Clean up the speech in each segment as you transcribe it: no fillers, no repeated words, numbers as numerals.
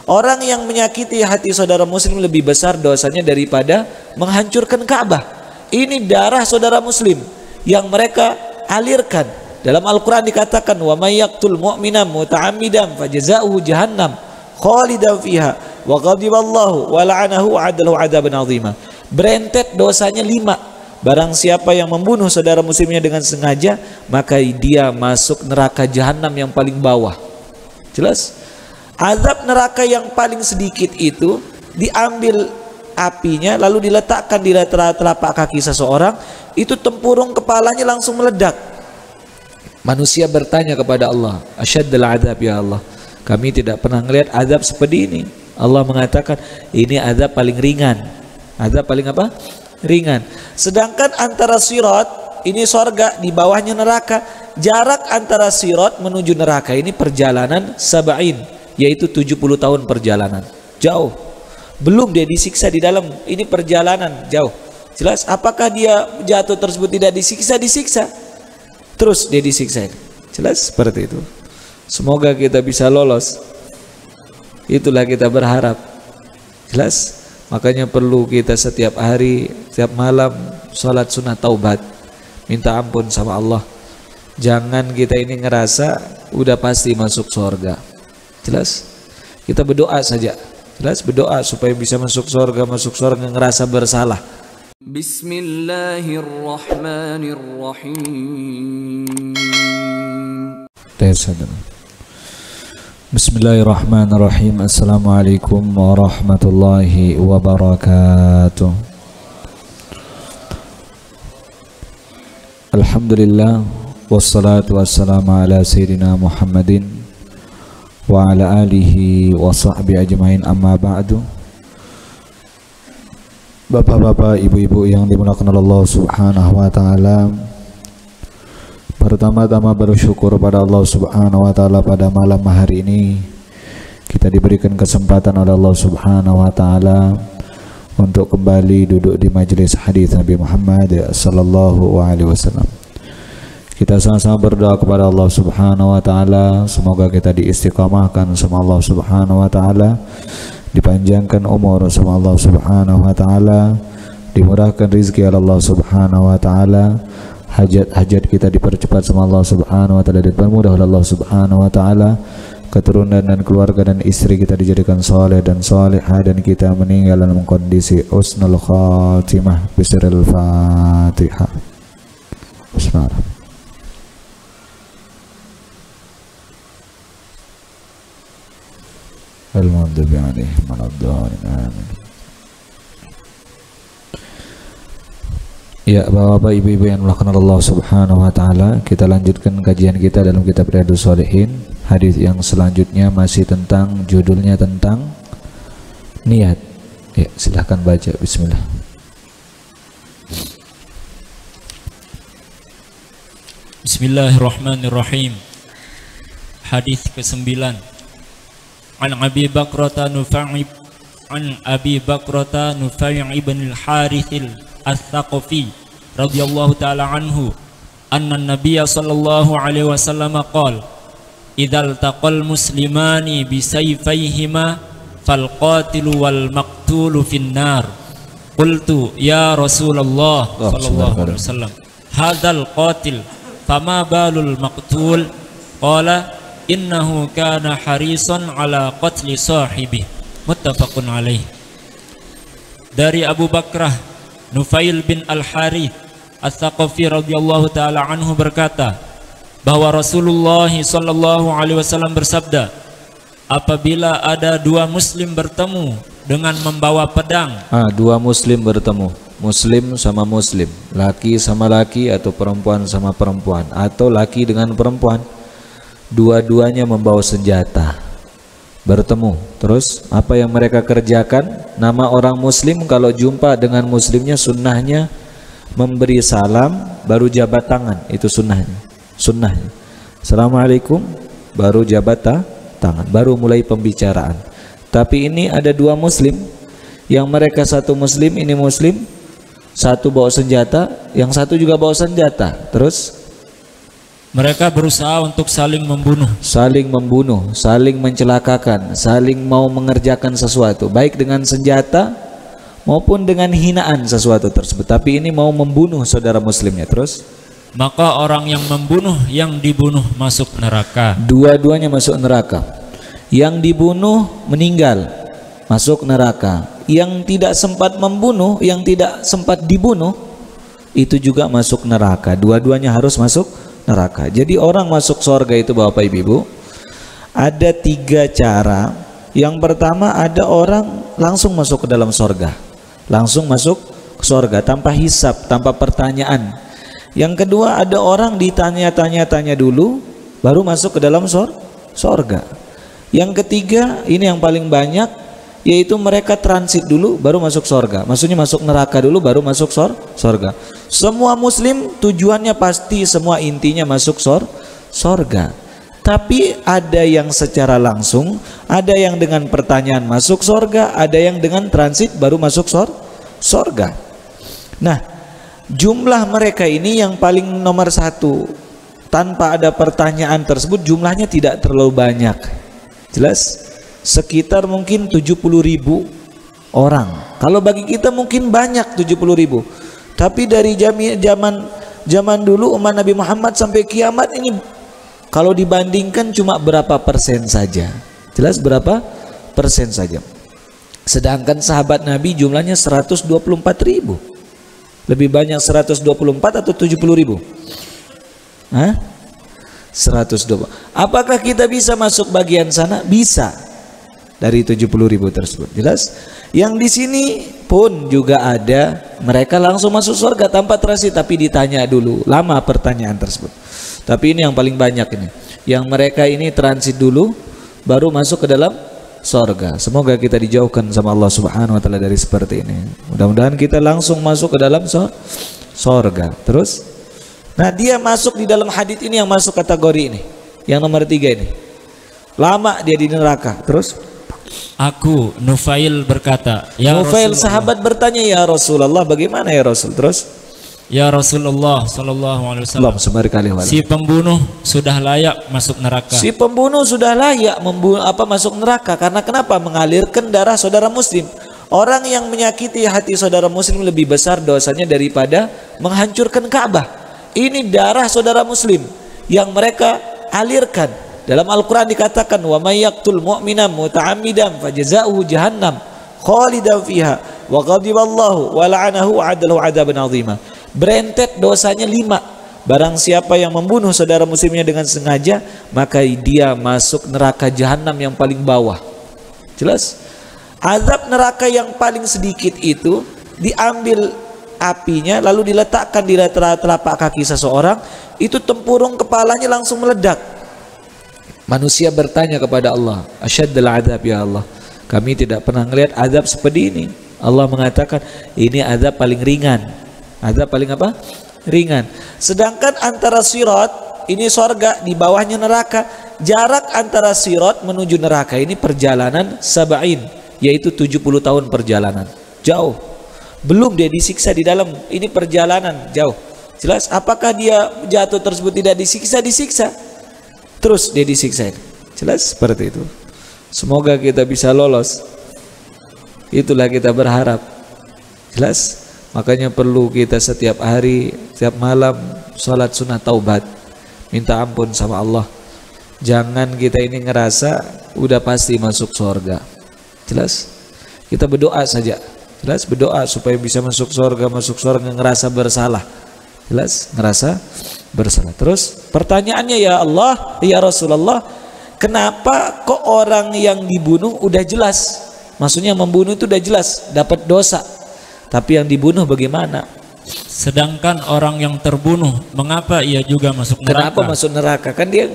Orang yang menyakiti hati saudara muslim lebih besar dosanya daripada menghancurkan Ka'bah. Ini darah saudara muslim yang mereka alirkan. Dalam Al-Quran dikatakan, wa may yaqtul mu'mina muta'ammidan fajaza'uhu jahannam khalidan fiha wa ghadiballahu wa la'anahu wa 'adalahu 'adzaban 'azima. Berentet dosanya 5. Barang siapa yang membunuh saudara muslimnya dengan sengaja, maka dia masuk neraka jahanam yang paling bawah. Jelas? Azab neraka yang paling sedikit itu diambil apinya lalu diletakkan di telapak kaki seseorang, itu tempurung kepalanya langsung meledak. Manusia bertanya kepada Allah, asyaddal azab ya Allah, kami tidak pernah melihat azab seperti ini. Allah mengatakan ini azab paling ringan. Azab paling apa? Ringan. Sedangkan antara sirat, ini sorga, di bawahnya neraka. Jarak antara sirat menuju neraka ini perjalanan sab'in, yaitu 70 tahun perjalanan. Jauh. Belum dia disiksa di dalam, ini perjalanan jauh. Jelas? Apakah dia jatuh tersebut tidak disiksa? Disiksa. Terus dia disiksa. Jelas? Seperti itu. Semoga kita bisa lolos. Itulah kita berharap. Jelas? Makanya perlu kita setiap hari, setiap malam salat sunat taubat, minta ampun sama Allah. Jangan kita ini ngerasa udah pasti masuk surga. Jelas? Kita berdoa saja. Jelas? Berdoa supaya bisa masuk surga ngerasa bersalah. Bismillahirrahmanirrahim. Bismillahirrahmanirrahim. Assalamualaikum warahmatullahi wabarakatuh. Alhamdulillah, wassalatu wassalamu ala sayyidina Muhammadin wa ala alihi wa sahbihi ajmain, amma ba'du. Bapak-bapak, ibu-ibu yang dimuliakan Allah Subhanahu wa taala, pertama-tama bersyukur pada Allah Subhanahu wa taala pada malam hari ini kita diberikan kesempatan oleh Allah Subhanahu wa taala untuk kembali duduk di majelis hadis Nabi Muhammad sallallahu alaihi wasallam. Kita sama-sama berdoa kepada Allah Subhanahu wa taala, semoga kita diistiqamahkan sama Allah Subhanahu wa taala, dipanjangkan umur sama Allah Subhanahu wa taala, dimurahkan rezeki oleh Allah Subhanahu wa taala, hajat-hajat kita dipercepat sama Allah Subhanahu wa taala, dipermudah oleh Allah Subhanahu wa taala, keturunan dan keluarga dan istri kita dijadikan saleh dan salihah, dan kita meninggal dalam kondisi husnul khatimah. Bismillahil Fatihah. Bismillah. Al-Maghdubi alaihim waladdallin. Amin. Ya, bapak-bapak, ibu-ibu yang dimuliakan Allah Subhanahu wa taala, kita lanjutkan kajian kita dalam kitab Riyadhus Shalihin. Hadis yang selanjutnya masih tentang, judulnya tentang niat. Ya, silahkan baca. Bismillah. Bismillahirrahmanirrahim. Hadis ke-9. An Abi Bakrata Nufai' ibn al-Harith al-Thaqafi radhiyallahu ta'ala anhu anna an-nabiy sallallahu alaihi wasallam qala idzal taqal muslimani bisayfayhima fal qatilu wal maqtulu fin nar. Qultu ya Rasulullah sallallahu alaihi wasallam hadzal qatil fama balul maqtul? Qala innahu kana harisan ala qatli sahibi. Muttafaqun alaih. Dari Abu Bakrah Nufail bin Al-Harith Al-Thaqafi radhiyallahu ta'ala anhu berkata bahwa Rasulullah sallallahu alaihi wasallam bersabda, apabila ada dua muslim bertemu dengan membawa pedang. Dua muslim bertemu, muslim sama muslim, laki sama laki atau perempuan sama perempuan, atau laki dengan perempuan, dua-duanya membawa senjata, bertemu. Terus apa yang mereka kerjakan? Nama orang muslim kalau jumpa dengan muslimnya, sunnahnya memberi salam baru jabat tangan. Itu sunnahnya. Assalamualaikum baru jabat tangan, baru mulai pembicaraan. Tapi ini ada dua muslim, yang mereka satu muslim, ini muslim, satu bawa senjata, yang satu juga bawa senjata. Terus Mereka berusaha untuk saling membunuh, saling mencelakakan, saling mau mengerjakan sesuatu, baik dengan senjata maupun dengan hinaan sesuatu tersebut. Tapi ini mau membunuh saudara muslimnya. Terus, maka orang yang membunuh yang dibunuh masuk neraka. Dua-duanya masuk neraka. Yang dibunuh meninggal, masuk neraka. Yang tidak sempat membunuh, yang tidak sempat dibunuh, itu juga masuk neraka. Dua-duanya harus masuk neraka. Jadi orang masuk surga itu Bapak Ibu, ada 3 cara. Yang pertama, ada orang langsung masuk ke dalam surga, langsung masuk ke surga tanpa hisab, tanpa pertanyaan. Yang kedua, ada orang ditanya-tanya dulu baru masuk ke dalam surga. Yang ketiga, ini yang paling banyak, yaitu mereka transit dulu baru masuk surga. Maksudnya masuk neraka dulu baru masuk surga. Semua muslim tujuannya pasti, semua intinya masuk surga. Tapi ada yang secara langsung, ada yang dengan pertanyaan masuk surga, ada yang dengan transit baru masuk surga. Nah, jumlah mereka ini yang paling nomor 1, tanpa ada pertanyaan tersebut jumlahnya tidak terlalu banyak. Jelas? Sekitar mungkin 70.000 orang. Kalau bagi kita mungkin banyak 70.000. Tapi dari zaman dulu umat Nabi Muhammad sampai kiamat ini, kalau dibandingkan cuma berapa persen saja. Jelas berapa persen saja. Sedangkan sahabat Nabi jumlahnya 124.000. Lebih banyak 124 atau 70.000? Hah? 120. Apakah kita bisa masuk bagian sana? Bisa. Dari 70.000 tersebut. Jelas? Yang di sini pun juga ada mereka langsung masuk surga tanpa transit, tapi ditanya dulu, lama pertanyaan tersebut. Tapi ini yang paling banyak ini, yang mereka ini transit dulu baru masuk ke dalam surga. Semoga kita dijauhkan sama Allah Subhanahu wa taala dari seperti ini. Mudah-mudahan kita langsung masuk ke dalam surga. Terus, nah dia masuk di dalam hadits ini yang masuk kategori ini, yang nomor 3 ini. Lama dia di neraka. Terus, aku Nufail berkata, ya Nufail sahabat bertanya, ya Rasulullah, bagaimana ya Rasul? Terus, ya Rasulullah sallallahu alaihi wasallam, si pembunuh sudah layak masuk neraka. Si pembunuh sudah layak masuk neraka karena kenapa? Mengalirkan darah saudara muslim. Orang yang menyakiti hati saudara muslim lebih besar dosanya daripada menghancurkan Ka'bah. Ini darah saudara muslim yang mereka alirkan. Dalam Al-Quran dikatakan, wa may yaqtul mu'minan muta'ammidan fajaza'uhu jahannam khalidan fiha wa ghadiballahu wa la'anahu wa 'adalahu 'adaban 'azima. Berentet dosanya 5. Barang siapa yang membunuh saudara muslimnya dengan sengaja, maka dia masuk neraka jahanam yang paling bawah. Jelas? Azab neraka yang paling sedikit itu diambil apinya lalu diletakkan di telapak kaki seseorang, itu tempurung kepalanya langsung meledak. Manusia bertanya kepada Allah, asyaddal azab ya Allah, kami tidak pernah melihat azab seperti ini. Allah mengatakan, ini azab paling ringan. Azab paling apa? Ringan. Sedangkan antara sirat, ini surga, di bawahnya neraka. Jarak antara sirat menuju neraka ini perjalanan sab'in, yaitu 70 tahun perjalanan. Jauh. Belum dia disiksa di dalam, ini perjalanan jauh. Jelas? Apakah dia jatuh tersebut tidak disiksa? Disiksa. Terus dia disiksa. Jelas seperti itu. Semoga kita bisa lolos. Itulah kita berharap. Jelas? Makanya perlu kita setiap hari, setiap malam salat sunnah taubat, minta ampun sama Allah. Jangan kita ini ngerasa udah pasti masuk surga. Jelas? Kita berdoa saja. Jelas? Berdoa supaya bisa masuk surga ngerasa bersalah. Jelas? Ngerasa bersalah. Terus pertanyaannya, ya Allah, ya Rasulullah, kenapa kok orang yang dibunuh udah jelas, maksudnya membunuh itu udah jelas dapat dosa, tapi yang dibunuh bagaimana? Sedangkan orang yang terbunuh, mengapa ia juga masuk neraka? Kenapa masuk neraka? Kan dia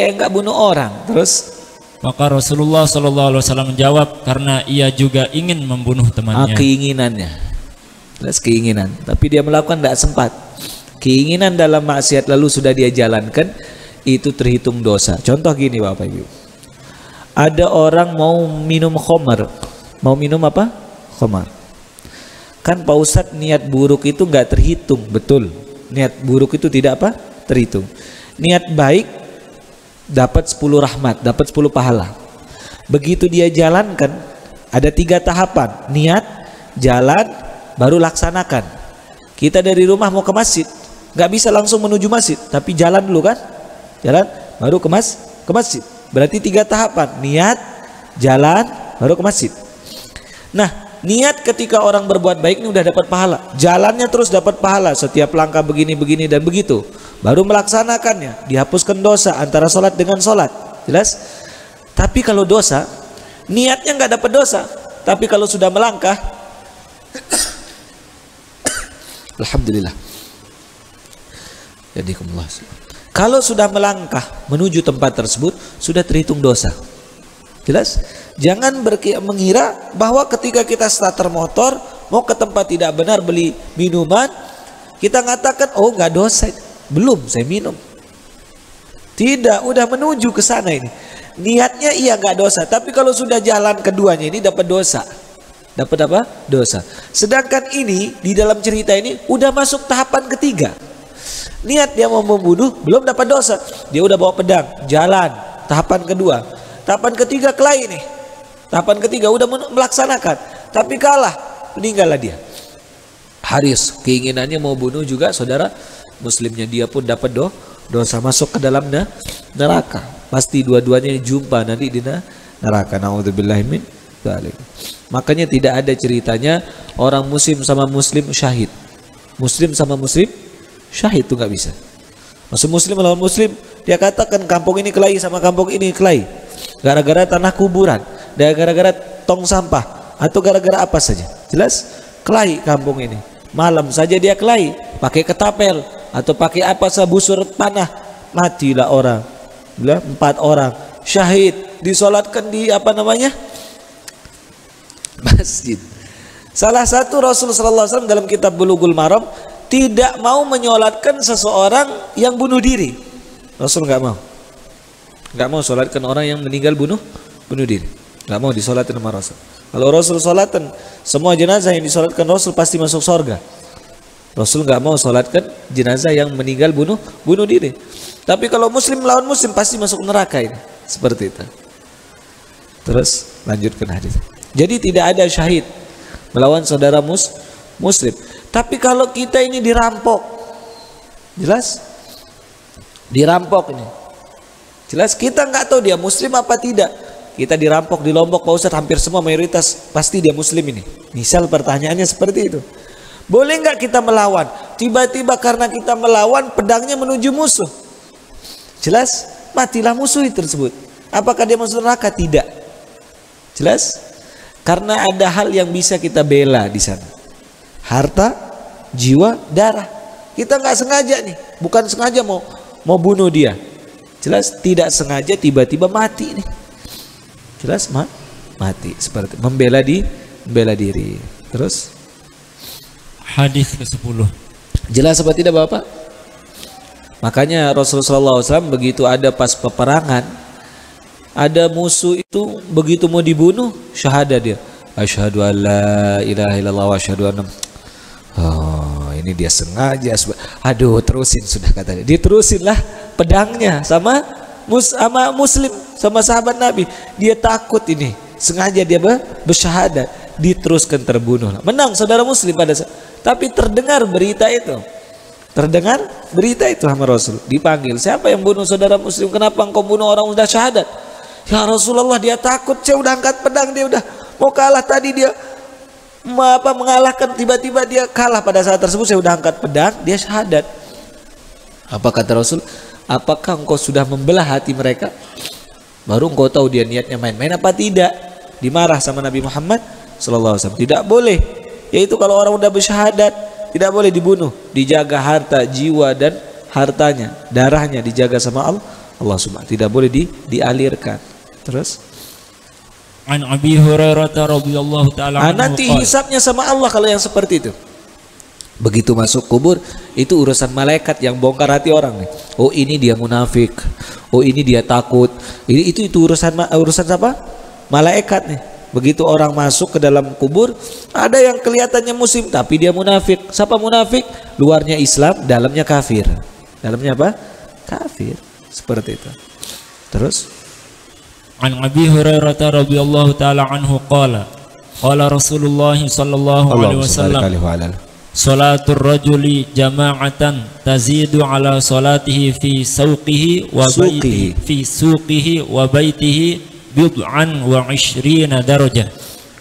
enggak bunuh orang. Terus maka Rasulullah SAW menjawab, karena ia juga ingin membunuh temannya. Keinginannya, jelas keinginan, tapi dia melakukan tidak sempat. Keinginan dalam maksiat lalu sudah dia jalankan, itu terhitung dosa. Contoh gini Bapak Ibu, ada orang mau minum khamar. Mau minum apa? Khamar. Kan Pak Ustadz, niat buruk itu nggak terhitung. Betul, niat buruk itu tidak apa? Terhitung. Niat baik dapat 10 rahmat, dapat 10 pahala. Begitu dia jalankan, ada 3 tahapan: niat, jalan, baru laksanakan. Kita dari rumah mau ke masjid, nggak bisa langsung menuju masjid, tapi jalan dulu kan, jalan baru ke masjid. Berarti 3 tahapan: niat, jalan, baru ke masjid. Nah, niat ketika orang berbuat baik ini udah dapat pahala, jalannya terus dapat pahala, setiap langkah begini dan begitu. Baru melaksanakannya, dihapuskan dosa antara sholat dengan sholat. Jelas? Tapi kalau dosa, niatnya nggak dapat dosa, tapi kalau sudah melangkah, alhamdulillah. Jadi kalau sudah melangkah menuju tempat tersebut, sudah terhitung dosa. Jelas? Jangan mengira bahwa ketika kita starter motor mau ke tempat tidak benar beli minuman, kita mengatakan, oh nggak dosa, belum saya minum. Tidak, udah menuju ke sana ini. Niatnya iya nggak dosa, tapi kalau sudah jalan keduanya ini dapat dosa. Dapat apa? Dosa. Sedangkan ini di dalam cerita ini udah masuk tahapan ketiga. Niat dia mau membunuh, belum dapat dosa. Dia udah bawa pedang, jalan. Tahapan kedua. Tahapan ketiga kelahi nih. Tahapan ketiga udah melaksanakan, tapi kalah, meninggallah dia. Haris keinginannya mau bunuh juga saudara muslimnya, dia pun dapat dosa, masuk ke dalam neraka. Pasti dua-duanya jumpa nanti di neraka. Naudzubillahi min dzalik. Makanya tidak ada ceritanya orang muslim sama muslim syahid. Muslim sama muslim syahid itu nggak bisa. Maksud muslim melawan muslim, dia katakan kampung ini kelahi sama kampung ini kelahi, gara-gara tanah kuburan, gara-gara tong sampah, atau gara-gara apa saja. Jelas kelahi kampung ini. Malam saja dia kelahi, pakai ketapel atau pakai apa busur panah, matilah orang. 4 orang syahid, disolatkan di masjid. Salah satu Rasulullah SAW dalam kitab Bulughul Maram tidak mau menyolatkan seseorang yang bunuh diri. Rasul nggak mau solatkan orang yang meninggal bunuh diri, nggak mau disolatin sama Rasul. Kalau Rasul solatkan semua jenazah yang disolatkan Rasul pasti masuk surga. Rasul nggak mau solatkan jenazah yang meninggal bunuh diri. Tapi kalau muslim melawan muslim pasti masuk neraka ini. Seperti itu. Terus lanjutkan hadis. Jadi tidak ada syahid melawan saudara muslim. Tapi kalau kita ini dirampok, jelas dirampok ini, jelas kita nggak tahu dia muslim apa tidak. Kita dirampok di Lombok, Pak Ustadz, hampir semua mayoritas pasti dia muslim ini. Misal pertanyaannya seperti itu, boleh nggak kita melawan? Tiba-tiba karena kita melawan, pedangnya menuju musuh, jelas matilah musuh tersebut. Apakah dia masuk neraka? Tidak. Jelas, karena ada hal yang bisa kita bela di sana. Harta, jiwa, darah. Kita nggak sengaja nih, bukan sengaja mau bunuh dia. Jelas tidak sengaja tiba-tiba mati nih. Jelas mati, seperti membela diri. Terus hadis ke-10. Jelas apa tidak Bapak? Makanya Rasulullah SAW begitu ada pas peperangan, ada musuh itu begitu mau dibunuh, syahadah dia. Asyhadu an la ilaha illallah wa asyhadu anna. Oh, ini dia sengaja. Aduh, terusin sudah kata dia. Diterusinlah pedangnya sama muslim, sama sahabat Nabi. Dia takut ini, sengaja dia bersyahadat, diteruskan terbunuh. Menang saudara muslim pada saat. Tapi terdengar berita itu sama Rasul. Dipanggil, siapa yang bunuh saudara muslim? Kenapa engkau bunuh orang sudah syahadat? Ya Rasulullah, dia takut. Saya udah angkat pedang, dia udah mau kalah tadi, dia mengalahkan, tiba-tiba dia kalah pada saat tersebut. Saya udah angkat pedang, dia syahadat. Apa kata Rasul? Apakah engkau sudah membelah hati mereka? Baru engkau tahu dia niatnya main-main apa tidak. Dimarah sama Nabi Muhammad SAW. Tidak boleh, yaitu kalau orang udah bersyahadat tidak boleh dibunuh. Dijaga harta, jiwa dan hartanya, darahnya dijaga sama Allah Subhanahu. Tidak boleh dialirkan. Terus An Abi Hurairah radhiyallahu taala anhu. Nanti hisabnya sama Allah kalau yang seperti itu. Begitu masuk kubur, itu urusan malaikat yang bongkar hati orang nih. Oh, ini dia munafik. Oh, ini dia takut. Itu urusan apa? Malaikat nih. Begitu orang masuk ke dalam kubur, ada yang kelihatannya muslim tapi dia munafik. Siapa munafik? Luarnya Islam, dalamnya kafir. Dalamnya apa? kafir. Seperti itu. Terus An Abi Hurairah radhiyallahu taala anhu qala Rasulullah sallallahu alaihi wasallam salatul rajuli jama'atan tazidu ala salatihi fi suqihi wa baitihi bid'an wa 20 darajah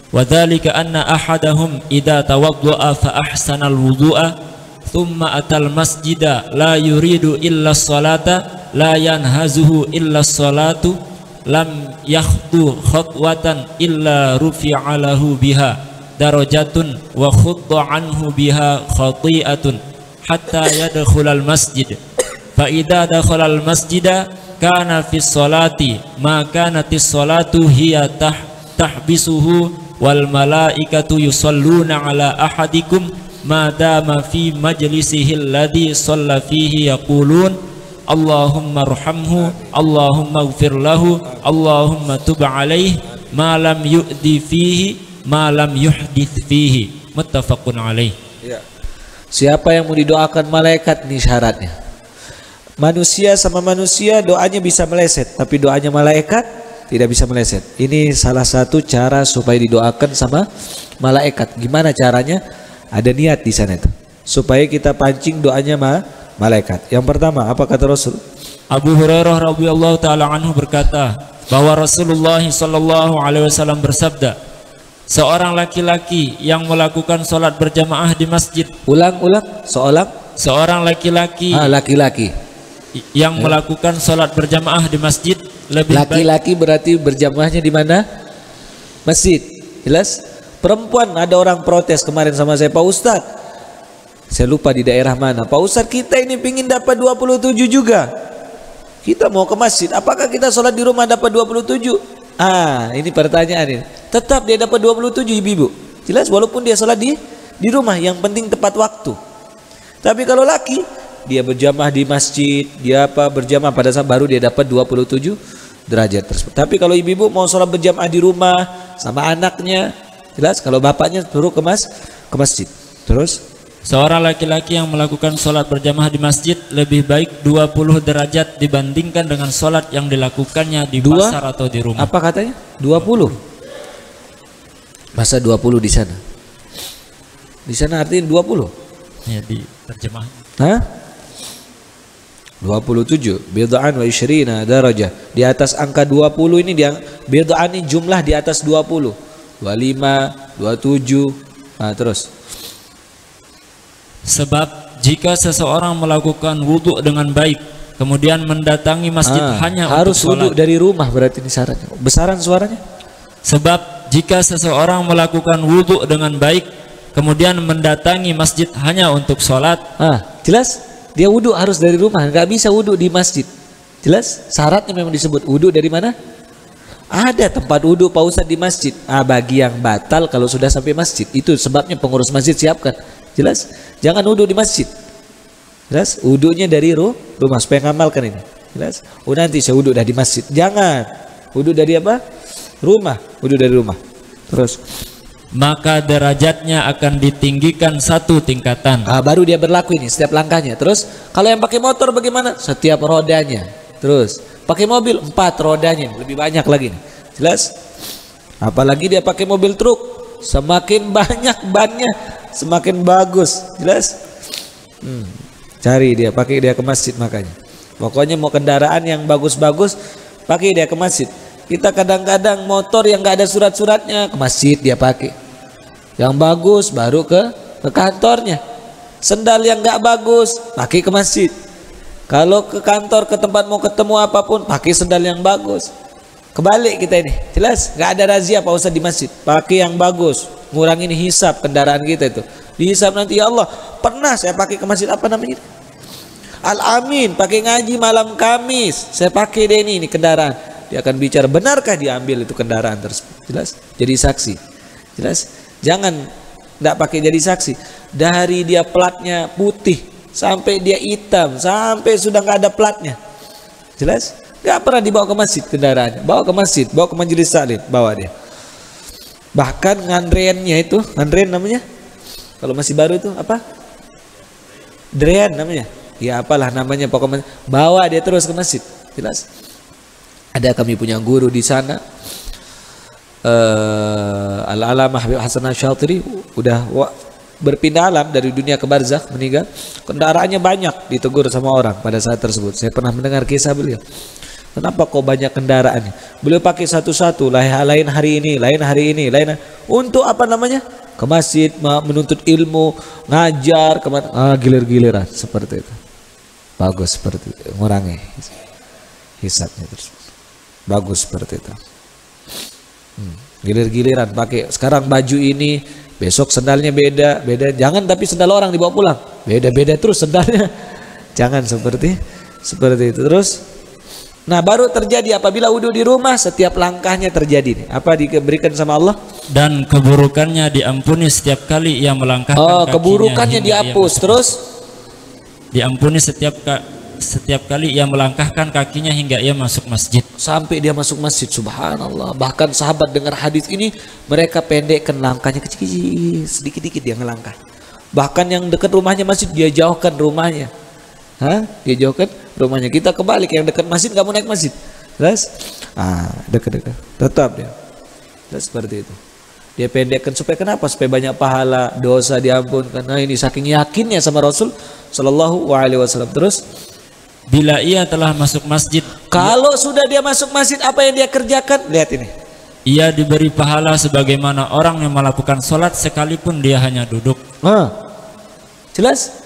wa dhalika anna ahadahum idza tawadda'a fa ahsana al-wudu'a thumma atal masjida la yuridu illa as-salata la yanhazuhu illa as-salatu lam yakhtu khatwatan illa rufi'a lahu biha darajatun wa khutta anhu biha khati'atun hatta yadkhulal masjid fa idza dakhalal masjida kana fis salati ma kanatis salatu hiya tahbisuhu wal malaikatu yusalluna ala ahadikum ma dama fi majlisihi alladhi shalla fihi yaqulun Allahumma arhamhu Allahumma ighfir lahu Allahumma tub alaihi ma lam yu'di fihi ma lam yuhdits fihi muttafaqun alaih. Ya. Siapa yang mau didoakan malaikat nih syaratnya. Manusia sama manusia doanya bisa meleset, tapi doanya malaikat tidak bisa meleset. Ini salah satu cara supaya didoakan sama malaikat. Gimana caranya? Ada niat di sana itu. Supaya kita pancing doanya malaikat. Yang pertama, apa kata Rasul? Abu Hurairah radhiyallahu taala anhu berkata bahwa Rasulullah sallallahu alaihi wasallam bersabda, seorang laki-laki yang melakukan salat berjamaah di masjid. Ulang. Seorang laki-laki. Laki-laki yang melakukan salat berjamaah di masjid lebih laki-laki berarti berjamaahnya di mana? Masjid. Jelas? Perempuan, ada orang protes kemarin sama saya, Pak Ustadz, saya lupa di daerah mana, Pak Ustadz kita ini pingin dapat 27 juga, kita mau ke masjid, apakah kita sholat di rumah dapat 27? Ini pertanyaan ini. Tetap dia dapat 27 ibu-ibu, jelas, walaupun dia sholat di rumah, yang penting tepat waktu. Tapi kalau laki, dia berjamaah di masjid, dia berjamaah pada saat baru dia dapat 27 derajat tersebut. Tapi kalau ibu-ibu mau sholat berjamaah di rumah sama anaknya, jelas, kalau bapaknya suruh ke masjid. Terus seorang laki-laki yang melakukan sholat berjamaah di masjid lebih baik 20 derajat dibandingkan dengan sholat yang dilakukannya di pasar atau di rumah. Apa katanya? 20. Masa 20 di sana? Di sana artinya 20. Ya, di terjemah. 27 bid'an wa 20 darajah. Di atas angka 20 ini dia bid'an ini jumlah di atas 20. 25, 27. Terus. Sebab jika seseorang melakukan wudhu dengan baik kemudian mendatangi masjid hanya harus untuk wudhu dari rumah, berarti ini syaratnya. Besaran suaranya. Sebab jika seseorang melakukan wudhu dengan baik kemudian mendatangi masjid hanya untuk sholat, jelas, dia wudhu harus dari rumah, nggak bisa wudhu di masjid. Jelas, syaratnya memang disebut wudhu dari mana? Ada tempat wudhu Pak Ustadz di masjid. Bagi yang batal kalau sudah sampai masjid, itu sebabnya pengurus masjid siapkan. Jelas, jangan wudhu di masjid. Jelas, wudhunya dari rumah supaya ngamalkan ini. Jelas, nanti saya wudhu dah di masjid. Jangan, wudhu dari apa? Rumah, wudhu dari rumah. Terus, maka derajatnya akan ditinggikan satu tingkatan. Baru dia berlaku ini setiap langkahnya. Terus, kalau yang pakai motor bagaimana? Setiap rodanya. Terus, pakai mobil 4 rodanya, lebih banyak lagi nih. Jelas, apalagi dia pakai mobil truk, semakin banyak bannya semakin bagus. Jelas, cari dia, pakai dia ke masjid. Makanya pokoknya mau kendaraan yang bagus-bagus pakai dia ke masjid. Kita kadang-kadang motor yang nggak ada surat-suratnya ke masjid dia pakai, yang bagus baru ke kantornya. Sendal yang nggak bagus pakai ke masjid. Kalau ke kantor, ke tempat mau ketemu apapun, pakai sendal yang bagus. Kebalik kita ini, jelas nggak ada razia Pak Ustadz di masjid. Pakai yang bagus, ngurangin hisab kendaraan kita itu. Dihisab nanti, ya Allah, pernah saya pakai ke masjid apa namanya? Al-Amin, pakai ngaji malam Kamis, saya pakai deh ini kendaraan. Dia akan bicara, benarkah diambil itu kendaraan tersebut? Jelas, jadi saksi. Jelas, jangan nggak pakai jadi saksi. Dari dia platnya putih sampai dia hitam, sampai sudah nggak ada platnya. Jelas, nggak pernah dibawa ke masjid kendaraannya. Bawa ke masjid, bawa ke majelis taklim, bawa dia. Bahkan ngantreannya itu, ngantrean namanya, kalau masih baru itu apa? Drean namanya. ya apalah namanya, pokoknya bawa dia terus ke masjid. Jelas. Ada kami punya guru di sana, Al-Alamah Habib Hasan Asy-Syatiri, udah berpindah alam dari dunia ke barzakh, meninggal. Kendaraannya banyak, ditegur sama orang pada saat tersebut. Saya pernah mendengar kisah beliau. Kenapa kok banyak kendaraan? Beliau pakai satu-satu, lain hari ini, lain untuk apa namanya? Ke masjid, menuntut ilmu, ngajar, kemana? Gilir-giliran seperti itu. Bagus seperti itu, ngurangi hisabnya terus. Bagus seperti itu. Gilir-giliran pakai. Sekarang baju ini, besok sendalnya beda. Jangan tapi sendal orang dibawa pulang. Beda-beda terus sendalnya. Jangan seperti itu terus. Nah, baru terjadi apabila wudu di rumah, setiap langkahnya terjadi nih. Apa diberikan sama Allah? Dan keburukannya diampuni setiap kali ia melangkahkan kakinya. Keburukannya dihapus. Terus diampuni setiap kali ia melangkahkan kakinya hingga ia masuk masjid. Sampai dia masuk masjid, subhanallah. Bahkan sahabat dengar hadis ini, mereka pendekkan langkahnya kecil-kecil, sedikit-sedikit dia ngelangkah. Bahkan yang dekat rumahnya masjid, dia jauhkan rumahnya. Dia jauhkan rumahnya. Kita kebalik, yang dekat masjid nggak mau naik masjid. Terus, dekat-dekat, tetap dia. Terus seperti itu. Dia pendekkan supaya kenapa? Supaya banyak pahala, dosa diampunkan. Nah, ini saking yakinnya sama Rasul Shallallahu Alaihi Wasallam. Terus, bila ia telah masuk masjid, kalau sudah dia masuk masjid, apa yang dia kerjakan? Lihat ini. Ia diberi pahala sebagaimana orang yang melakukan sholat sekalipun dia hanya duduk. Jelas?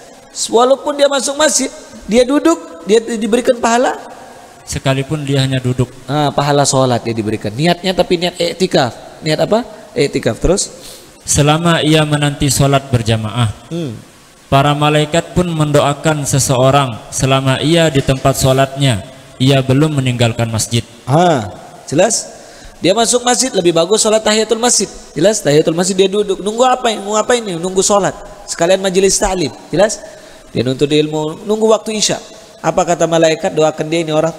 Walaupun dia masuk masjid, dia duduk, dia diberikan pahala. Sekalipun dia hanya duduk. Pahala sholat dia diberikan. Niatnya tapi niat i'tikaf. Niat apa? I'tikaf. Terus? Selama ia menanti sholat berjamaah. Para malaikat pun mendoakan seseorang selama ia di tempat sholatnya, ia belum meninggalkan masjid. Jelas? Dia masuk masjid, lebih bagus sholat tahiyatul masjid. Jelas? Tahiyatul masjid dia duduk. Nunggu apa ini? Nunggu sholat. Sekalian majelis ta'lim. Jelas? Dia nuntut ilmu, nunggu waktu isya. Apa kata malaikat? Doakan dia ini orang.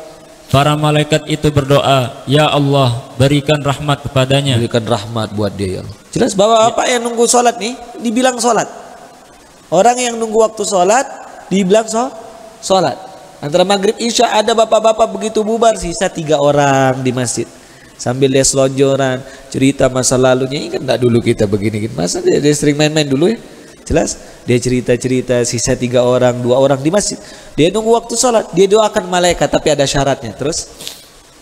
Para malaikat itu berdoa, ya Allah, berikan rahmat kepadanya. Berikan rahmat buat dia, ya Allah. Jelas bahwa apa yang nunggu sholat nih, dibilang sholat. Orang yang nunggu waktu sholat, dibilang sholat. Antara maghrib isya ada bapak-bapak begitu bubar, sisa 3 orang di masjid. Sambil dia selonjoran, cerita masa lalunya. Ingat enggak dulu kita begini? Masa dia sering main-main dulu ya? Jelas? Dia cerita-cerita, sisa 3 orang, 2 orang di masjid. Dia nunggu waktu sholat, dia doakan malaikat, tapi ada syaratnya. Terus?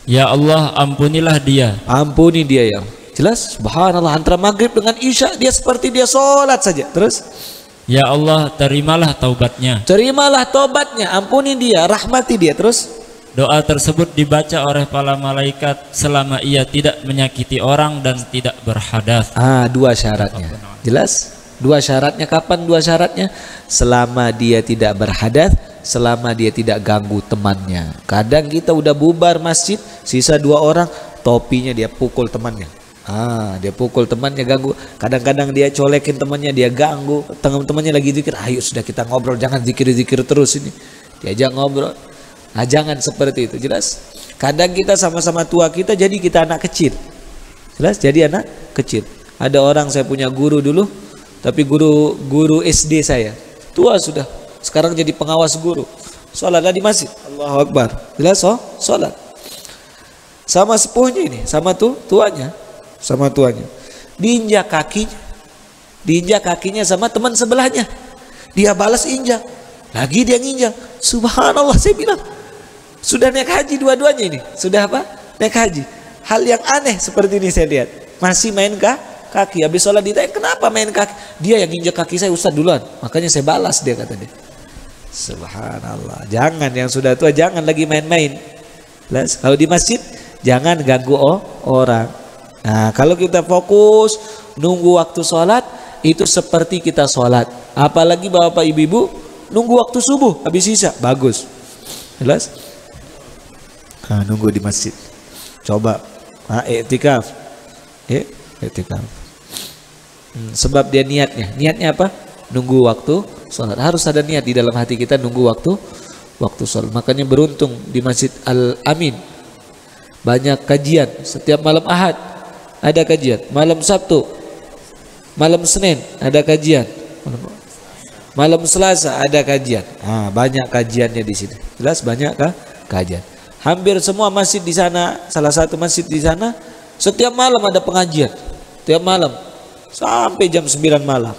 Ya Allah, ampunilah dia. Ampuni dia ya. Jelas? Subhanallah, antara maghrib dengan isya dia seperti dia sholat saja. Terus? Ya Allah, terimalah taubatnya. Terimalah taubatnya, ampuni dia, rahmati dia. Terus? Doa tersebut dibaca oleh para malaikat selama ia tidak menyakiti orang dan tidak berhadas. 2 syaratnya. Jelas? 2 syaratnya kapan? 2 syaratnya selama dia tidak berhadas, selama dia tidak ganggu temannya. Kadang kita udah bubar masjid, sisa 2 orang, topinya dia pukul temannya. Dia pukul temannya, ganggu. Kadang-kadang dia colekin temannya, dia ganggu. Teman-temannya lagi zikir, ayo sudah kita ngobrol, jangan zikir-zikir terus ini. Diajak ngobrol. Jangan seperti itu. Jelas? Kadang kita sama-sama tua kita, jadi kita anak kecil. Jelas? Jadi anak kecil. Ada orang, saya punya guru dulu, tapi guru SD saya tua sudah, sekarang jadi pengawas guru. Sholatlah di masjid, Allahu Akbar. Jelas? Sholat sama sepuhnya ini, sama tuanya, diinjak kakinya sama teman sebelahnya. Dia balas injak, lagi dia nginjak. Subhanallah, saya bilang sudah naik haji dua-duanya ini. Sudah apa? Naik haji. Hal yang aneh seperti ini saya lihat, masih main kaki. Habis sholat ditanya, kenapa main kaki? Dia yang injak kaki saya, Ustaz duluan, makanya saya balas, dia kata dia. Subhanallah. Jangan, yang sudah tua jangan lagi main-main. Kalau di masjid jangan ganggu orang. Nah, kalau kita fokus nunggu waktu sholat, itu seperti kita sholat. Apalagi bapak ibu-ibu nunggu waktu subuh habis isya, bagus. Jelas? Nunggu di masjid. Coba i'tikaf. I'tikaf. Sebab dia niatnya apa? Nunggu waktu sholat. Harus ada niat di dalam hati kita nunggu waktu sholat. Makanya beruntung di Masjid Al-Amin banyak kajian. Setiap malam Ahad ada kajian, malam Sabtu, malam Senin ada kajian. Malam Selasa ada kajian. Banyak kajiannya di sini. Jelas banyak kajian. Hampir semua masjid di sana, salah satu masjid di sana, setiap malam ada pengajian. Setiap malam sampai jam 9 malam.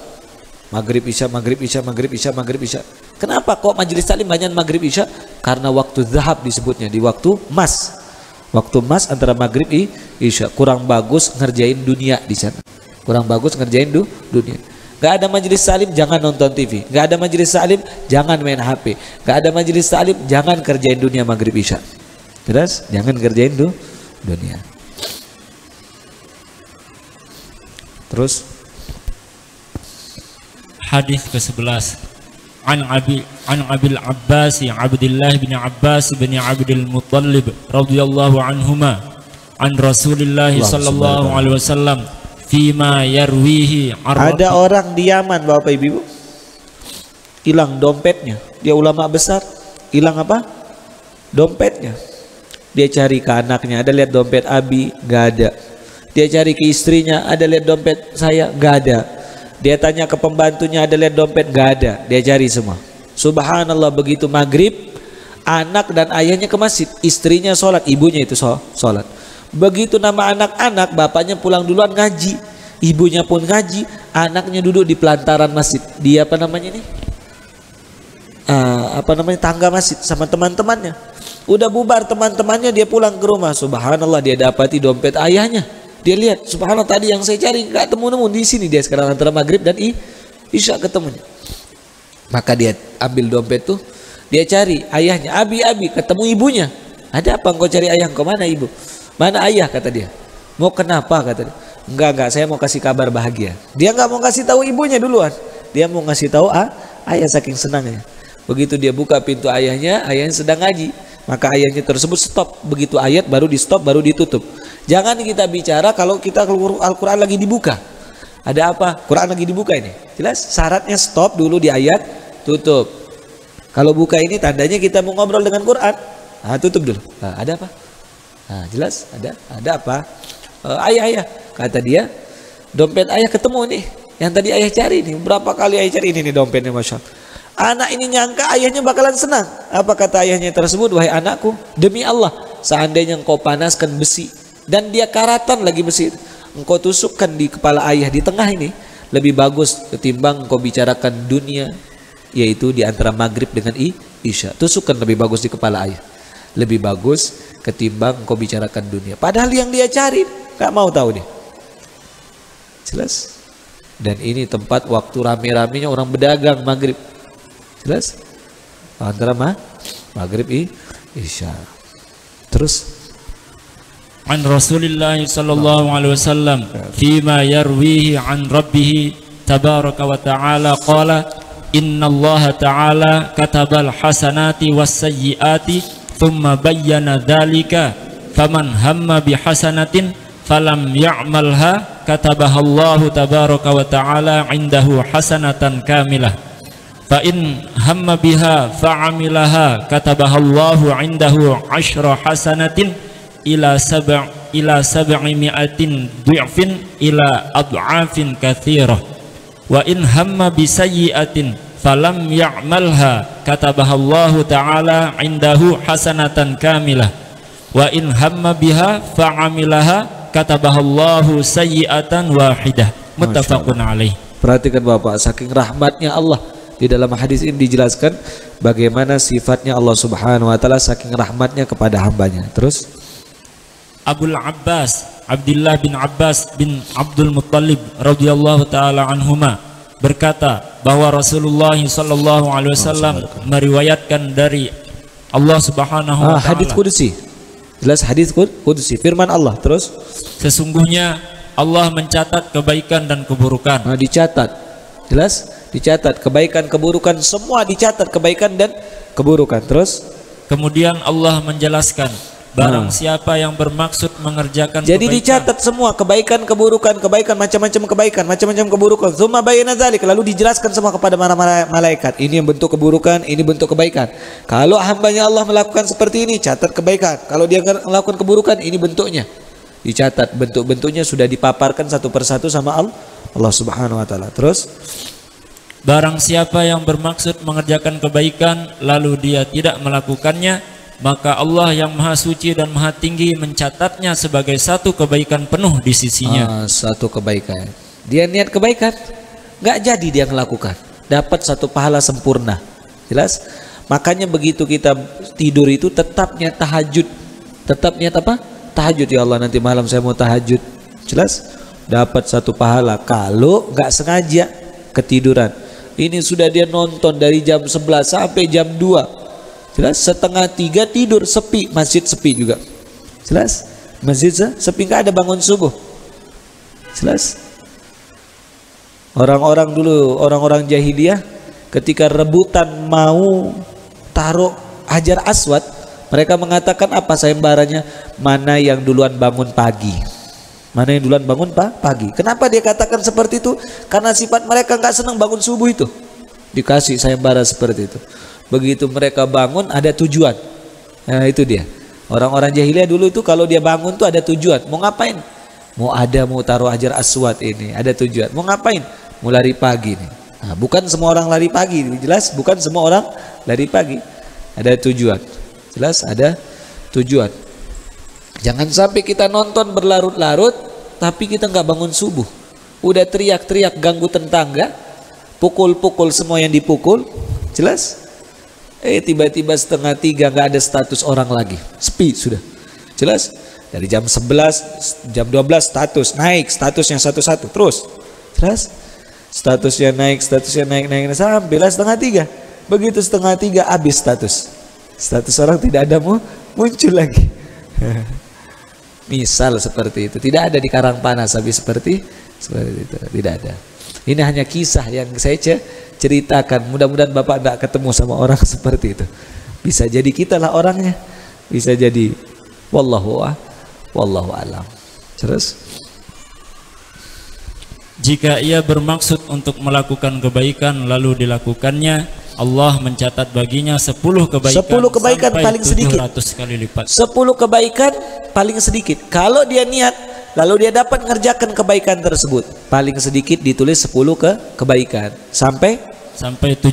Maghrib Isya, Maghrib Isya, Maghrib Isya, Maghrib Isya. Kenapa kok majelis taklim banyak Maghrib Isya? Karena waktu zahab disebutnya, di waktu emas. Waktu emas antara Maghrib Isya. Kurang bagus ngerjain dunia di sana. Kurang bagus ngerjain dunia. Gak ada majelis salim, jangan nonton TV. Gak ada majelis salim, jangan main HP. Gak ada majelis salim, jangan kerjain dunia Maghrib Isya. Jelas? Jangan kerjain dunia. Terus hadis ke-11 an Abil Abbas Abdullah bin Abbas bin Abdul Muttalib radhiyallahu anhuma an Rasulillah sallallahu alaihi wasallam fima yarwihi. Ada orang di Yaman, Bapak Ibu, hilang dompetnya. Dia ulama besar, hilang apa? Dompetnya. Dia cari ke anaknya, ada lihat dompet Abi, gak ada. Dia cari ke istrinya, ada lihat dompet saya, gak ada. Dia tanya ke pembantunya, ada lihat dompet, gak ada. Dia cari semua. Subhanallah, begitu maghrib, anak dan ayahnya ke masjid, istrinya sholat, ibunya itu sholat. Begitu nama anak-anak, bapaknya pulang duluan ngaji, ibunya pun ngaji, anaknya duduk di pelantaran masjid. Dia apa namanya ini? Tangga masjid sama teman-temannya. Udah bubar teman-temannya, dia pulang ke rumah. Subhanallah, dia dapati dompet ayahnya. Dia lihat, subhanallah, tadi yang saya cari nggak temu-nemu, di sini dia sekarang antara maghrib dan isya ketemunya. Maka dia ambil dompet tuh, dia cari ayahnya, Abi, ketemu ibunya. Ada apa engkau cari ayah? Engkau mana ibu? Mana ayah? Kata dia. Mau kenapa? Kata dia. Enggak, saya mau kasih kabar bahagia. Dia nggak mau kasih tahu ibunya duluan. Dia mau ngasih tahu ayah, saking senangnya. Begitu dia buka pintu ayahnya sedang ngaji. Maka ayahnya tersebut stop. Begitu ayat baru di stop, baru ditutup. Jangan kita bicara kalau kita Al-Quran lagi dibuka. Ada apa? Quran lagi dibuka ini. Jelas syaratnya stop dulu di ayat, tutup. Kalau buka ini tandanya kita mau ngobrol dengan Quran. Tutup dulu. Ada apa? Jelas ada apa? Ayah, kata dia, dompet ayah ketemu nih. Yang tadi ayah cari nih. Berapa kali ayah cari ini nih dompetnya, Masya Allah. Anak ini nyangka ayahnya bakalan senang. Apa kata ayahnya tersebut? Wahai anakku, demi Allah, seandainya engkau panaskan besi dan dia karatan lagi besi, engkau tusukkan di kepala ayah di tengah ini, lebih bagus ketimbang engkau bicarakan dunia, yaitu di antara maghrib dengan isya. Tusukkan lebih bagus di kepala ayah, lebih bagus ketimbang engkau bicarakan dunia. Padahal yang dia cari gak mau tahu dia. Jelas. Dan ini tempat waktu rame-ramenya orang berdagang maghrib. Jelas. Antara maghrib isya. Terus an Rasulillah sallallahu alaihi wasallam fima yarwihi an rabbih tabaraka wa ta'ala qala innallaha ta'ala katabal hasanati was sayyiati thumma bayyana dzalika faman hamma bi hasanatin falam ya'malha katabahallahu tabaraka wa ta'ala indahu hasanatan kamilah fa in hamma biha fa'amilaha katabahallahu indahu 'ashra hasanatin ila sab'imi'atin du'fin ila ad'afin katsirah wa in hamma bi sayyi'atin falam ya'malha katabahallahu ta'ala indahu hasanatan kamilah wa in hamma biha fa'amilaha katabahallahu sayyi'atan wahidah. Muttafaqun alaih. Perhatikan Bapak, saking rahmatnya Allah, di dalam hadis ini dijelaskan bagaimana sifatnya Allah Subhanahu wa taala, saking rahmatnya kepada hambanya. Terus Abul Abbas Abdullah bin Abbas bin Abdul Muttalib radhiyallahu taala anhuma berkata bahwa Rasulullah sallallahu alaihi wasallam meriwayatkan dari Allah Subhanahu wa taala. Hadis qudsi. Jelas hadis qudsi, firman Allah. Terus sesungguhnya Allah mencatat kebaikan dan keburukan. Dicatat. Jelas, dicatat kebaikan keburukan, semua dicatat kebaikan dan keburukan. Terus kemudian Allah menjelaskan barang siapa yang bermaksud mengerjakan jadi kebaikan, dicatat semua kebaikan keburukan, macam-macam keburukan. Tsumma bayyana dzalik, lalu dijelaskan semua kepada para malaikat. Ini yang bentuk keburukan, ini bentuk kebaikan. Kalau hambanya Allah melakukan seperti ini, catat kebaikan. Kalau dia melakukan keburukan, ini bentuknya. Dicatat, bentuk-bentuknya sudah dipaparkan satu persatu sama Allah Subhanahu wa taala. Terus Barang siapa yang bermaksud mengerjakan kebaikan lalu dia tidak melakukannya, maka Allah yang Maha Suci dan Maha Tinggi mencatatnya sebagai satu kebaikan penuh di sisinya. Satu kebaikan. Dia niat kebaikan, nggak jadi dia melakukan, dapat satu pahala sempurna. Jelas? Makanya begitu kita tidur itu tetap niat tahajud. Tetap niat apa? Tahajud. Ya Allah, nanti malam saya mau tahajud. Jelas? Dapat satu pahala. Kalau nggak sengaja ketiduran, ini sudah dia nonton dari jam 11 sampai jam 2. Jelas? Setengah 3 tidur, sepi, masjid sepi juga. Jelas? Masjid sepi, nggak ada bangun subuh. Jelas? Orang-orang dulu, orang-orang jahiliyah ketika rebutan mau taruh Hajar Aswad, mereka mengatakan apa sayembaranya? Mana yang duluan bangun pagi? Mana yang duluan bangun pagi? Kenapa dia katakan seperti itu? Karena sifat mereka nggak senang bangun subuh itu. Dikasih sayembara seperti itu. Begitu mereka bangun ada tujuan. Nah itu dia. Orang-orang jahiliyah dulu itu kalau dia bangun tuh ada tujuan. Mau ngapain? Mau taruh Hajar Aswad ini. Ada tujuan. Mau ngapain? Mau lari pagi nih. Nah, bukan semua orang lari pagi. Jelas bukan semua orang lari pagi. Ada tujuan. Jelas ada tujuan. Jangan sampai kita nonton berlarut-larut tapi kita nggak bangun subuh. Udah teriak-teriak ganggu tetangga, pukul-pukul semua yang dipukul. Jelas? Tiba-tiba setengah 3 nggak ada status orang lagi, sepi sudah. Jelas? Dari jam 11, jam 12 status naik, statusnya satu-satu terus. Jelas? Statusnya naik sampai setengah 3. Begitu setengah 3 habis status orang tidak ada muncul lagi. Misal seperti itu, tidak ada di Karangpanas habis seperti itu, tidak ada. Ini hanya kisah yang saya ceritakan. Mudah-mudahan Bapak tidak ketemu sama orang seperti itu. Bisa jadi kita lah orangnya, bisa jadi. Wallahu alam. Terus, jika ia bermaksud untuk melakukan kebaikan lalu dilakukannya, Allah mencatat baginya 10 kebaikan. 10 kebaikan paling sedikit. 700 kali lipat. 10 kebaikan paling sedikit. Kalau dia niat lalu dia dapat mengerjakan kebaikan tersebut, paling sedikit ditulis 10 kebaikan sampai 700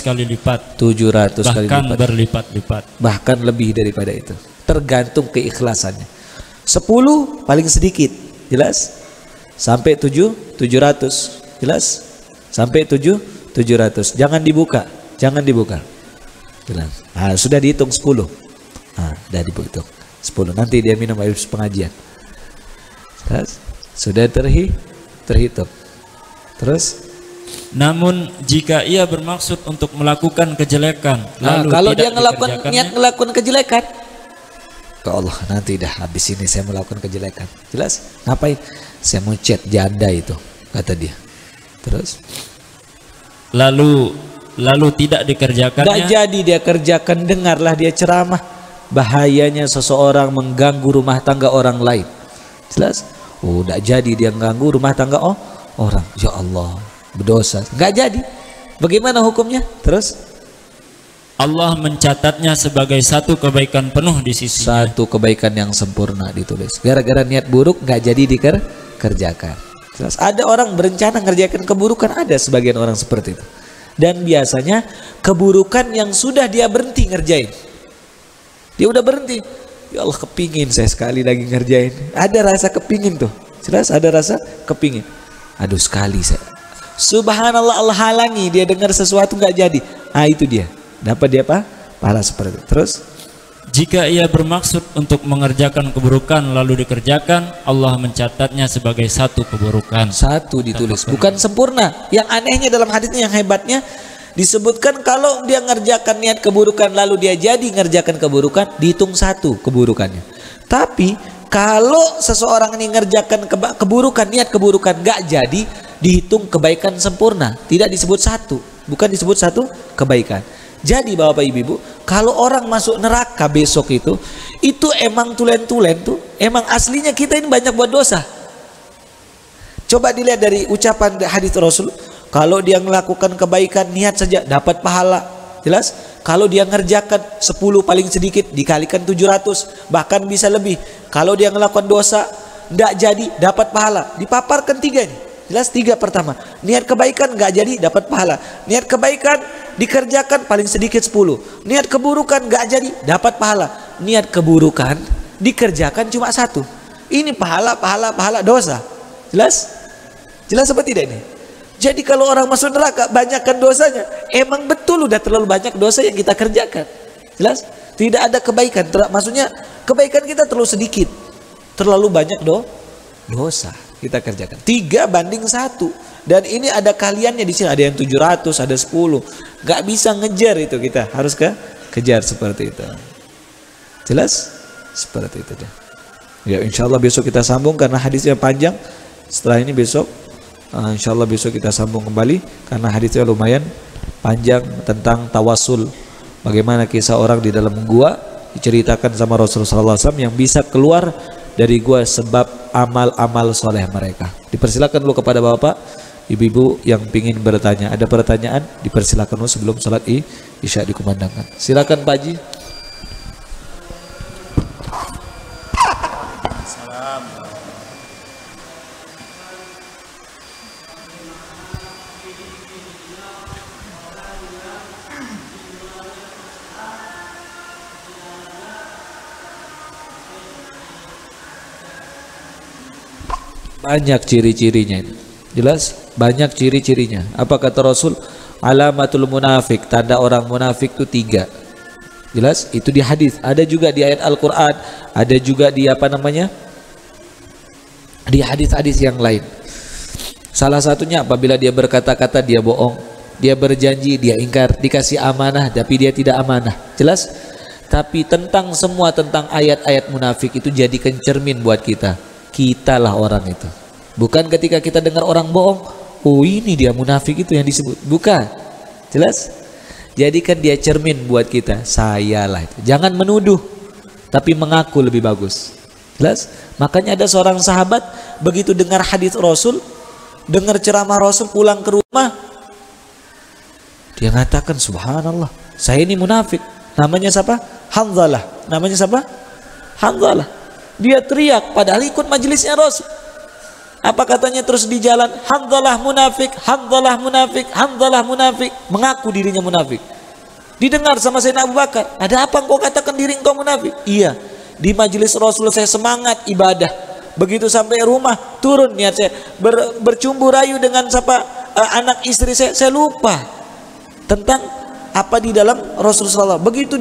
kali lipat. 700 kali lipat. Bahkan berlipat-lipat. Bahkan lebih daripada itu. Tergantung keikhlasannya. 10 paling sedikit. Jelas? Sampai 700. Jelas? Sampai 700. Jangan dibuka. Jelas. Nah, sudah dihitung 10. Nah, sudah dihitung 10. Nanti dia minum air pengajian. Jelas? Sudah terhitung. Terus, namun jika ia bermaksud untuk melakukan kejelekan lalu kalau tidak dia niat melakukan kejelekan, ke Allah, nanti dah habis ini saya melakukan kejelekan. Jelas? Ngapain? Saya mau chat janda itu, kata dia. Terus, lalu tidak dikerjakannya. tidak jadi dia kerjakan. Dengarlah dia ceramah, bahayanya seseorang mengganggu rumah tangga orang lain. Jelas? Tidak jadi dia mengganggu rumah tangga orang. Ya Allah, berdosa. Nggak jadi. Bagaimana hukumnya? Terus, Allah mencatatnya sebagai satu kebaikan penuh di sisinya. satu kebaikan yang sempurna ditulis. Gara-gara niat buruk nggak jadi dikerjakan. Jelas? Ada orang berencana ngerjakan keburukan, ada sebagian orang seperti itu. Dan biasanya keburukan yang sudah dia berhenti ngerjain. Dia udah berhenti. Ya Allah, kepingin saya sekali lagi ngerjain. Ada rasa kepingin tuh. Jelas ada rasa kepingin. Aduh, sekali saya. Subhanallah, Allah halangi dia dengar sesuatu nggak jadi. Ah, itu dia. Dapat dia apa? Pahala seperti itu. Terus, jika ia bermaksud untuk mengerjakan keburukan lalu dikerjakan, Allah mencatatnya sebagai satu keburukan. Satu ditulis, bukan sempurna. Yang anehnya dalam hadisnya, yang hebatnya disebutkan kalau dia ngerjakan niat keburukan lalu dia jadi ngerjakan keburukan, dihitung satu keburukannya. Tapi kalau seseorang ini ngerjakan keburukan, niat keburukan gak jadi, dihitung kebaikan sempurna. Tidak disebut satu, bukan disebut satu kebaikan. Jadi Bapak Ibu, kalau orang masuk neraka besok itu emang tulen-tulen tuh, emang aslinya kita ini banyak buat dosa. Coba dilihat dari ucapan hadis Rasul, kalau dia melakukan kebaikan niat saja dapat pahala. Jelas? Kalau dia ngerjakan 10 paling sedikit dikalikan 700, bahkan bisa lebih. Kalau dia melakukan dosa ndak jadi dapat pahala. Dipaparkan 3 nih. Jelas? 3 pertama. Niat kebaikan nggak jadi dapat pahala. Niat kebaikan dikerjakan paling sedikit 10. Niat keburukan nggak jadi dapat pahala. Niat keburukan dikerjakan cuma 1. Ini pahala dosa. Jelas? Jelas apa tidak ini? Jadi kalau orang masuk neraka banyakkan dosanya, emang betul udah terlalu banyak dosa yang kita kerjakan. Jelas? Tidak ada kebaikan. Maksudnya kebaikan kita terlalu sedikit, terlalu banyak dosa kita kerjakan. 3 banding 1. Dan ini ada kaliannya di sini. Ada yang 700, ada 10. Gak bisa ngejar itu, kita harus kejar seperti itu. Jelas? Seperti itu deh. Ya, insya Allah besok kita sambung karena hadisnya panjang. Setelah ini besok, insya Allah besok kita sambung kembali karena hadisnya lumayan panjang tentang tawasul. Bagaimana kisah orang di dalam gua diceritakan sama Rasulullah SAW yang bisa keluar dari gua sebab amal-amal soleh mereka. Dipersilakan dulu kepada bapak, ibu-ibu yang ingin bertanya. Ada pertanyaan? Dipersilakan dulu sebelum sholat isya dikumandangkan. Silakan Pak Haji. Banyak ciri-cirinya. Jelas? Banyak ciri-cirinya. Apa kata Rasul? Alamatul munafik, tanda orang munafik itu 3. Jelas? Itu di hadis. Ada juga di ayat Al-Quran. Ada juga di di hadis-hadis yang lain. Salah satunya apabila dia berkata-kata dia bohong, dia berjanji dia ingkar, dikasih amanah tapi dia tidak amanah. Jelas? Tapi tentang semua tentang ayat-ayat munafik itu jadikan cermin buat kita. Kitalah orang itu. Bukan ketika kita dengar orang bohong, oh ini dia munafik itu yang disebut. Bukan. Jelas? Jadikan dia cermin buat kita. Sayalah itu. Jangan menuduh, tapi mengaku lebih bagus. Jelas? Makanya ada seorang sahabat begitu dengar hadis Rasul, dengar ceramah Rasul, pulang ke rumah, dia mengatakan, subhanallah, saya ini munafik. Namanya siapa? Hanzalah. Namanya siapa? Hanzalah. Dia teriak padahal ikut majelisnya Rasul. Apa katanya terus di jalan? Hanzalah munafik, Hanzalah munafik, Hanzalah munafik. Mengaku dirinya munafik. Didengar sama Sayyidina Abu Bakar. Ada apa engkau katakan diri engkau munafik? Iya, di majelis Rasul saya semangat ibadah. Begitu sampai rumah turun niat saya bercumbu rayu dengan anak istri saya lupa tentang apa di dalam Rasulullah. Begitu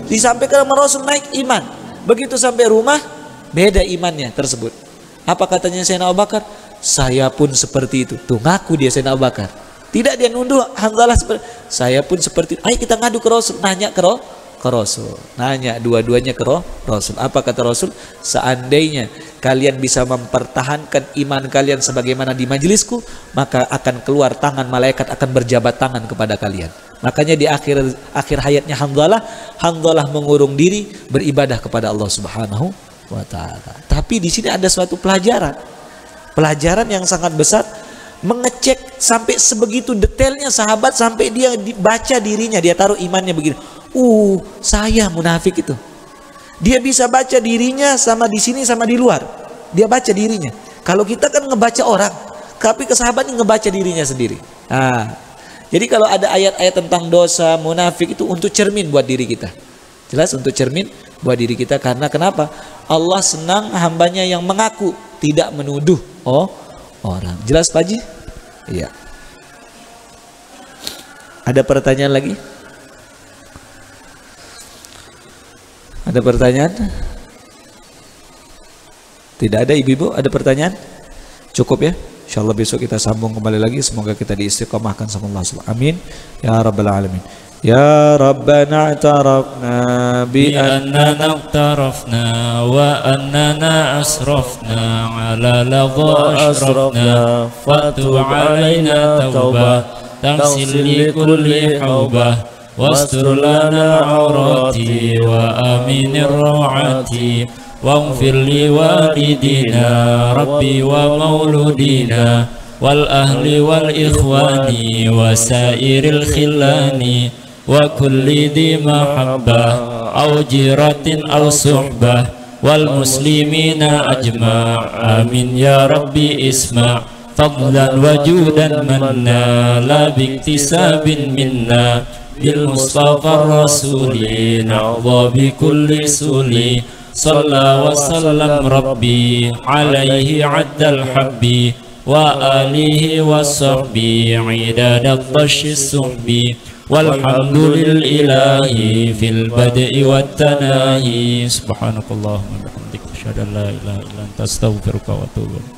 disampaikan sama Rasul naik iman. Begitu sampai rumah beda imannya tersebut. Apa katanya Sayyidina Abu Bakar? Saya pun seperti itu. Tuh ngaku dia Sayyidina Abu Bakar. Tidak dia nunduh Hanzalah seperti saya pun seperti itu. Ayo kita ngadu ke Rasul, nanya ke Rasul. Nanya dua-duanya ke Rasul. Apa kata Rasul? Seandainya kalian bisa mempertahankan iman kalian sebagaimana di majelisku, maka akan keluar tangan malaikat akan berjabat tangan kepada kalian. Makanya di akhir hayatnya Hanzalah mengurung diri beribadah kepada Allah Subhanahu wa ta'ala. Tapi di sini ada suatu pelajaran yang sangat besar, mengecek sampai sebegitu detailnya sahabat sampai dia baca dirinya, dia taruh imannya begini. Saya munafik itu. Dia bisa baca dirinya sama di sini sama di luar. Dia baca dirinya. Kalau kita kan ngebaca orang, tapi ke sahabat ini ngebaca dirinya sendiri. Jadi kalau ada ayat-ayat tentang dosa munafik itu untuk cermin buat diri kita. Jelas, untuk cermin buat diri kita. Karena kenapa? Allah senang hambanya yang mengaku, tidak menuduh orang. Jelas Pak Haji? Iya. Ada pertanyaan lagi? Ada pertanyaan? Tidak ada ibu-ibu? Ada pertanyaan? Cukup ya? InsyaAllah besok kita sambung kembali lagi. Semoga kita diistiqomahkan sama Allah SWT. Amin. Ya Rabbal Alamin. Ya Rabbana i'tarafna bi annana i'tarafna wa annana asrafna ala ladha asrafna fatu alaina tawbah tangsil li kulli hawbah wastur lana awrati wa aminir rawati waghfir li walidina rabbi wa mauludina wal ahli wal ikhwani wa sairil khillani wa kulli di mahabbah au jiratin au suhbah wal muslimina ajma' amin ya rabbi isma' فضلا وجودا منا لا باكتساب منا بالمصطفى الرسول نعظى بكل سولي صلى وسلم ربي عليه عد الحب وآله وصحبه عداد الطش السحب والحمد لله في البدء والتناهي سبحانك اللهم وبحمدك أشهد أن لا إله إلا أنت أستغفرك وأتوب إليك.